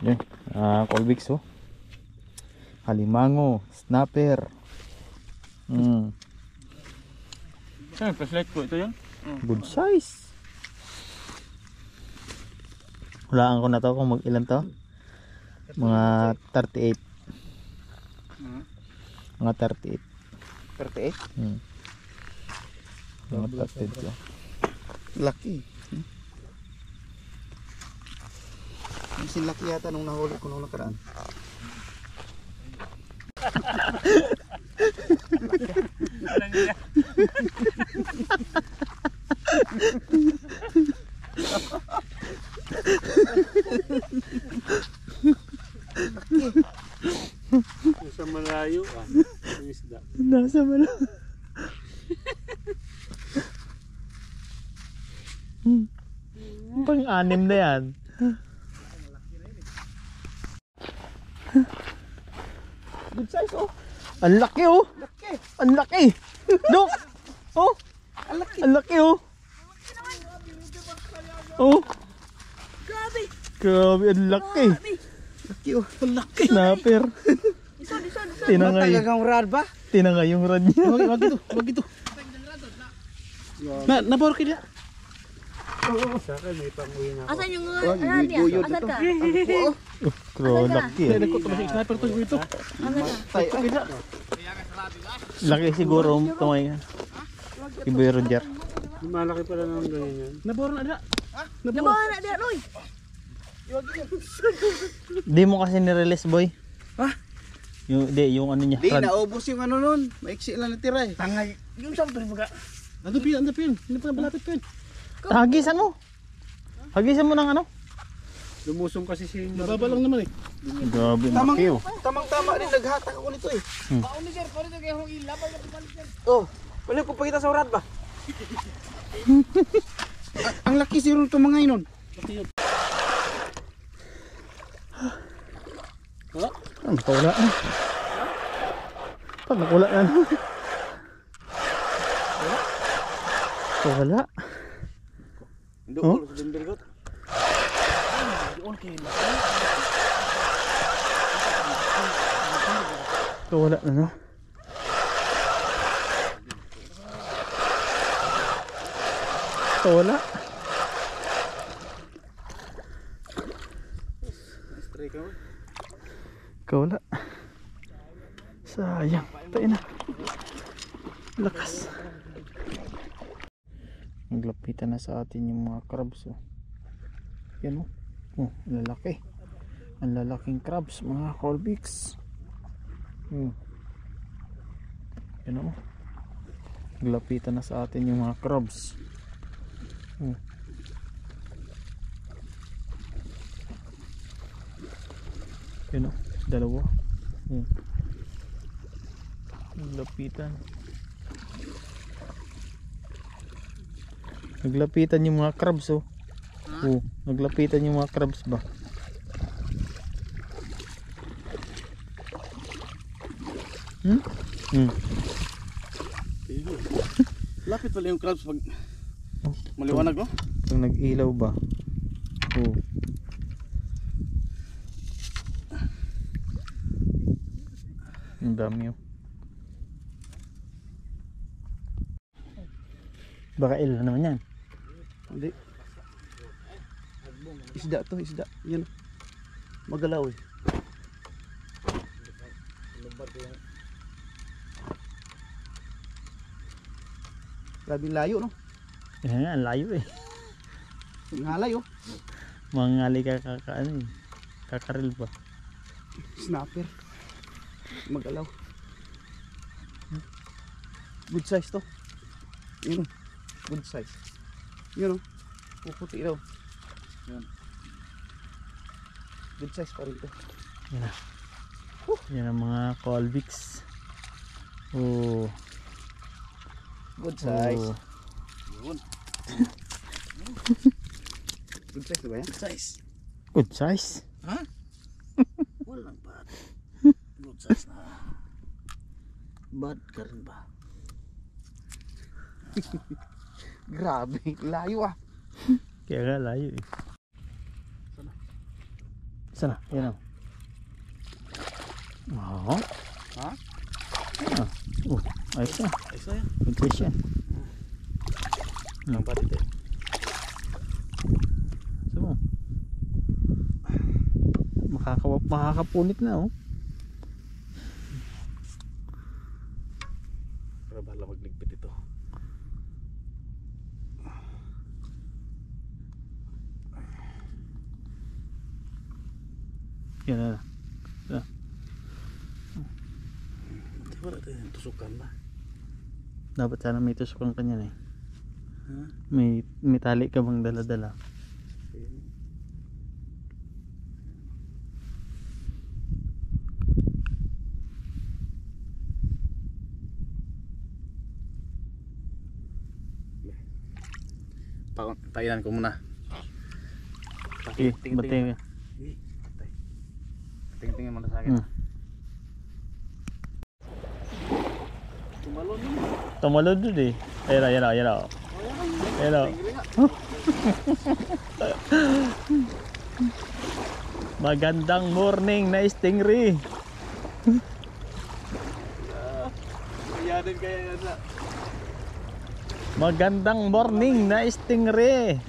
Yan. Colbix oh. Halimango, snapper. Saan, flashlight ko ito yan? Good size. Hulaan ko na to kung mag ilan to. Mga 38. Mga 38. 38? Mga 38 lang. Laki. Kasi laki yata nung nahuli ko nung nakaraan. Nasa malayo yung isda. Nasa malayo. Pang-anim na yan. Good size oh. Ang laki oh. Laki. Ang laki. Look. Oh. Ang laki. Ang laki oh. Oh. Grabe! Grabe, ang laki. Laki oh. Ang laki. Snapper. Isod. Tinangay. Matagagang rad ba? Tinangay yung rod niya. Wag ito. Nabor ka niya. Sa akin may pang-uwi na ako. Asan yung guyod Asan ito. ka? Grabe, laki eh. Sniper to dito. Asan ka? Laki siguro tumay. Iba yung Roger. Malaki pala ng ganyan yan. Nabor na dia. Nabawa na diya, Roy! Di mo kasi nirelease boy. Ha? Yung ano niya. Di rod. naubos yung ano nun. Maiksi lang natira eh. Tangay. Yung saan to mga. Ano pin? Hindi pa balapit pin. Hagisan mo. Hagisan mo ng ano? Lumusong kasi si Nababa lang naman eh. Grabe, laki oh. Tamang-tama din naghatak ako nito eh. Oh, wala ko pakita sa urat ba? Ang laki siguro itong mga inon. Nakawala na. Nakawala na. Nakawala. Doon sa Denvergot. Nakawala na no. Nakawala. Nakawala. Sayang. Tayo na. Lakas. Naglapitan na sa atin yung mga crabs oh. Yan oh. Oh, ang lalaki. Ang lalaking crabs mga Colbix. Yan oh. Naglapitan na sa atin yung mga crabs. Yan oh. Dalawa. Naglapitan. Naglapitan yung mga crabs oh. Naglapitan yung mga crabs ba? Lapit pala yung crabs pag maliwanag no? Pag nag-ilaw ba? Ang dami oh. Baka ilo naman yan. Hindi. Isda to, isda. Yan. Magalaw eh. Grabe layo no? Yan nga, layo eh. Ngalay oh. Mangali ka ano eh. Kakaril ba? Snapper. Magalaw. Good size to. Yun. Good size. Yun o. Puputi daw. Yan. Good size pa rin to. Yan. Yan ang mga Colbix. Good size. Oh. Yun. Good size ba yan? Good size. Good size? Ha? Walang bad. Good size na. Bad ka rin ba? Grabe, layo ah. Kaya nga layo eh. Sana, yan o. Oo. Ha? Ayos na. Ayos na yan. Good fish yan. Ang batit eh. So, makakapunit na oh. Pero bahala magligpit ito. Yan na. Wala tayo yung tusukan ba? Dapat sana may tusok ang kanya na eh. Ha? May tali ka bang dala-dala? Tayinan ko muna. Okay, batay. Tingin muna sa akin. Tumalon dun eh. Ayan o. Ayan o. Magandang morning na stingray. Yarin kaya yan na. Magandang morning na stingray.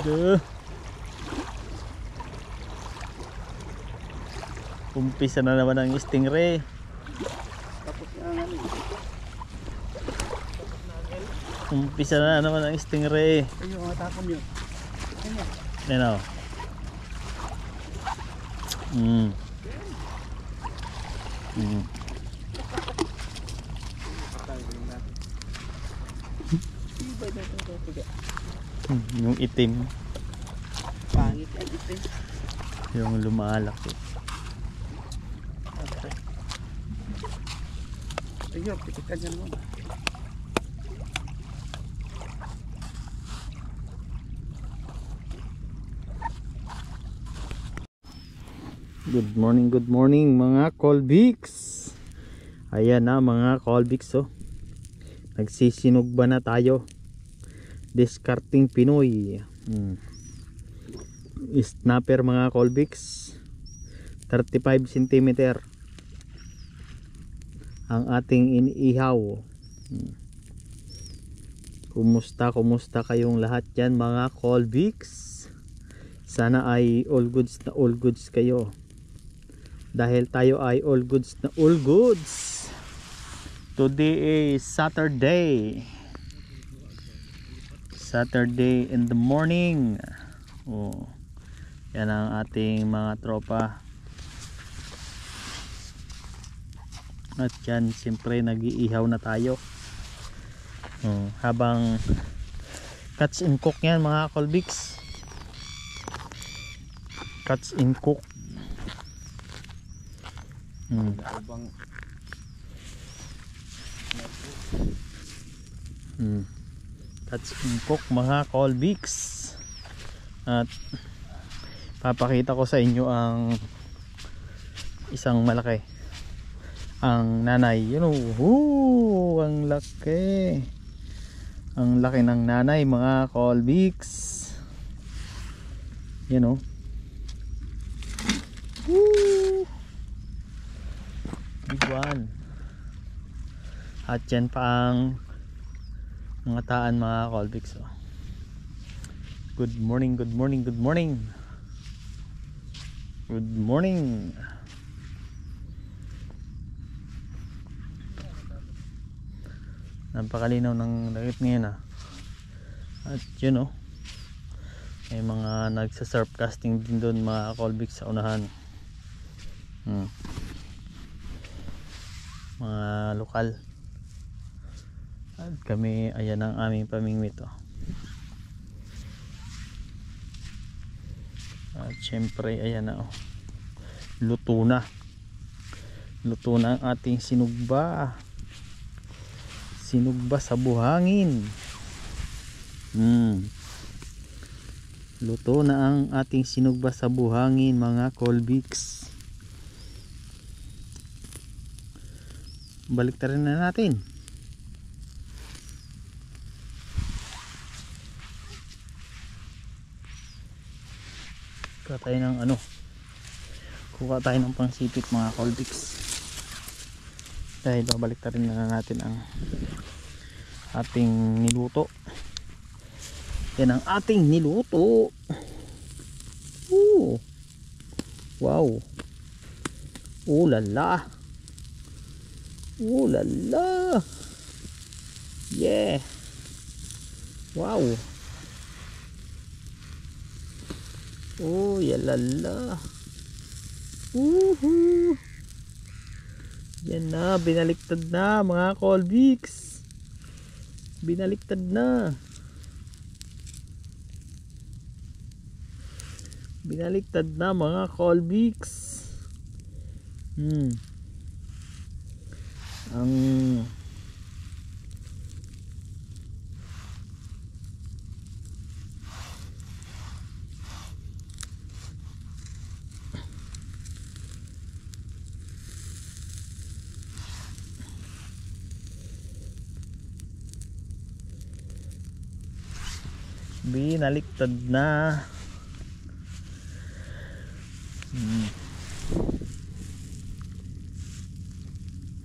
Duh. Umpisa na naman ang stingray. Tapos na nga ni. Umpisa na naman ang stingray. Ayun, mga takom yun. Yan o. Yung itim. Pangit yan itim. Yung lumalaki. Ayun, pitikan dyan mo. Good morning mga Colbix. Ayan na mga Colbix oh. Nagsisinugba na tayo. Discarding Pinoy. Snapper mga Colbix. 35 cm ang ating iniihaw. Kumusta kayong lahat dyan mga Colbix? Sana ay all goods kayo. Dahil tayo ay all goods. Today is Saturday in the morning. Yan ang ating mga tropa. At yan siyempre nag-iihaw na tayo. Habang catch and cook yan mga Colbix. Catch and cook. Catch and cook mga Colbix. At papakita ko sa inyo ang isang malaki, ang nanay. Ang laki, ang laki ng nanay mga Colbix. Yan o. Big one. At yan pa ang mga taan mga Colbix oh. Good morning. Napakalinaw ng langit ngayon ah. At yun oh, may mga nagsa-surf casting din doon mga Colbix sa unahan. Mga lokal. At kami, ayan ang aming pamingwit oh. At syempre ayan na oh, luto na ang ating sinugba sa buhangin. Luto na ang ating sinugba sa buhangin mga Colbix. Baliktarin na natin. Kuha tayo ng ano, kuha tayo ng pangsipit mga Colbix, dahil babalik na rin na natin ang ating niluto. Yan ang ating niluto. Ooh. Wow. Oh lala. Oh lala. Yeah. Wow. Oh yalala. Woohoo. Yan na, binaliktad na mga Colbix. Binaliktad na. Binaliktad na mga Colbix. Ang binaliktad na.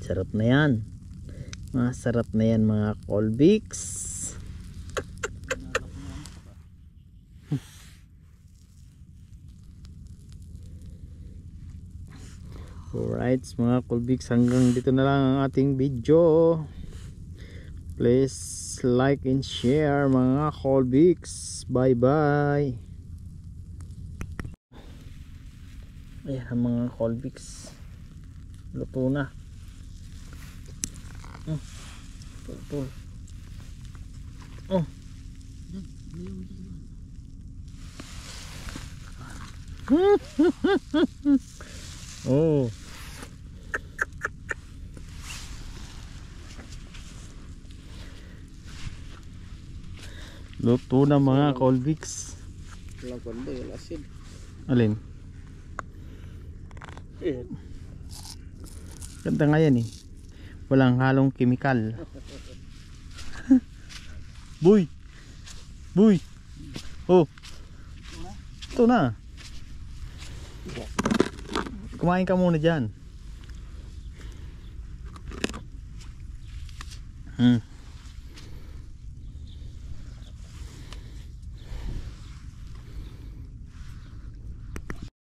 Sarap na yan. Masarap na yan mga Colbix. Alright mga Colbix, hanggang dito na lang ang ating video. Please like and share mga Colbix. Bye bye. Ayan mga Colbix, luto na. Pul. Oh. Luto na mga Colbix. Walang kondo, yung asin. Alin? Ganda nga yan eh. Walang halong kemikal. Boy! Boy! Oh! Ito na. Kumain ka muna dyan.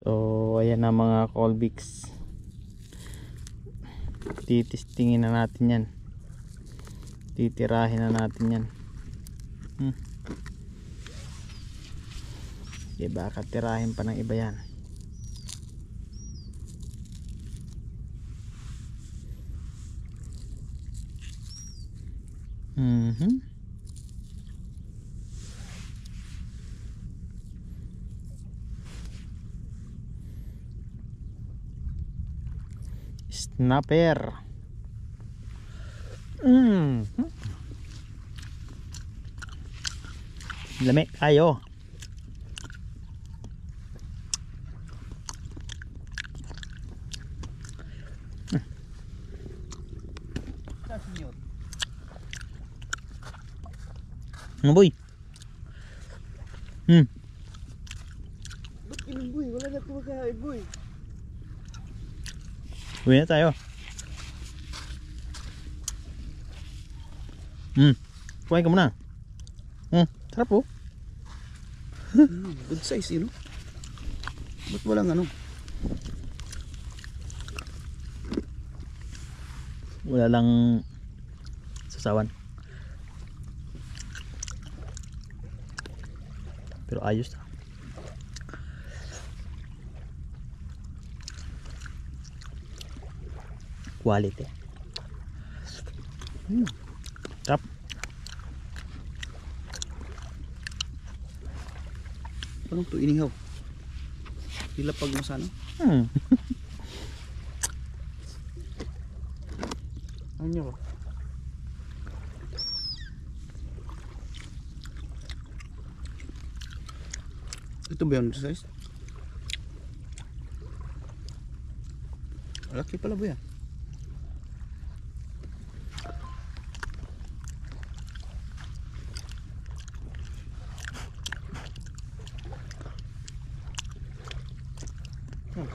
So ayan na mga Colbix, titistingin na natin yan, titirahin na natin yan. Baka tirahin pa ng iba yan. Snapper. Lami kayo. Boy. Ba't ganun boy? Wala na kumakain boy. Uwi na tayo. Kuhain ka muna. Sarap po. Good size yun, no? Ba't walang ano? Wala lang sasawan. Pero ayos na. Quality. Sarap. Anong to inihaw? Ilapag mo sana. Ano nyo? Ito ba yung size? Laki pala ba yan?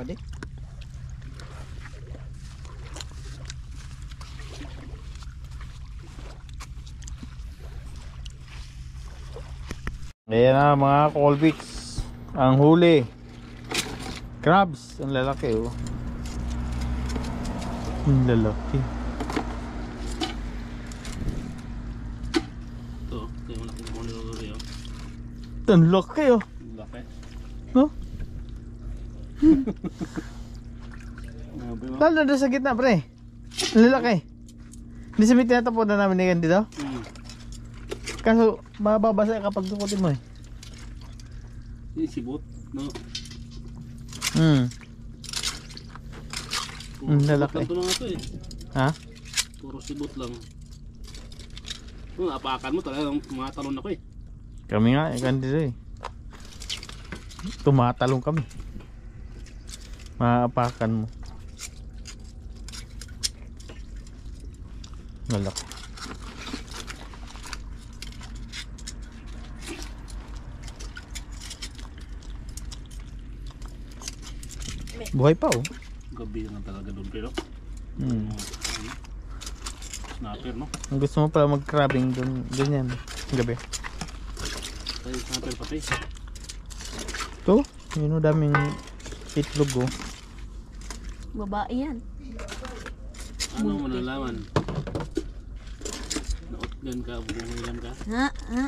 pa di. Ayan na mga Colbix. Ang huli. Crabs. Ang lalaki oh. Ang lalaki. Ito, ito yung malaking muli oh. Ang laki oh. Laki. No? Grabe mo. Lalo na sa gitna pre. Ang lalaki. Hindi sa may tinatapunan namin ni Candy daw. Kaso mababasa kapag dukutin mo eh. Ini sibot, no? Ang lalaki. Ito lang ito eh. Ha? Puro sibot lang. Apakan mo talagang mga talon ako eh. Kami nga, Candy eh. Tumatalong kami. Maapakan mo. Lalaki. Buhay pa oh. Gabi na talaga doon pero. Snapper no? Ang gusto mo pala mag-crabbing doon, ganyan, gabi. Tayo snapper pati. Ito, yun o daming itlog oh. Babae yan. Ano mo nalaman? Nautgan ka, bumuhilan ka? Ha? Ha?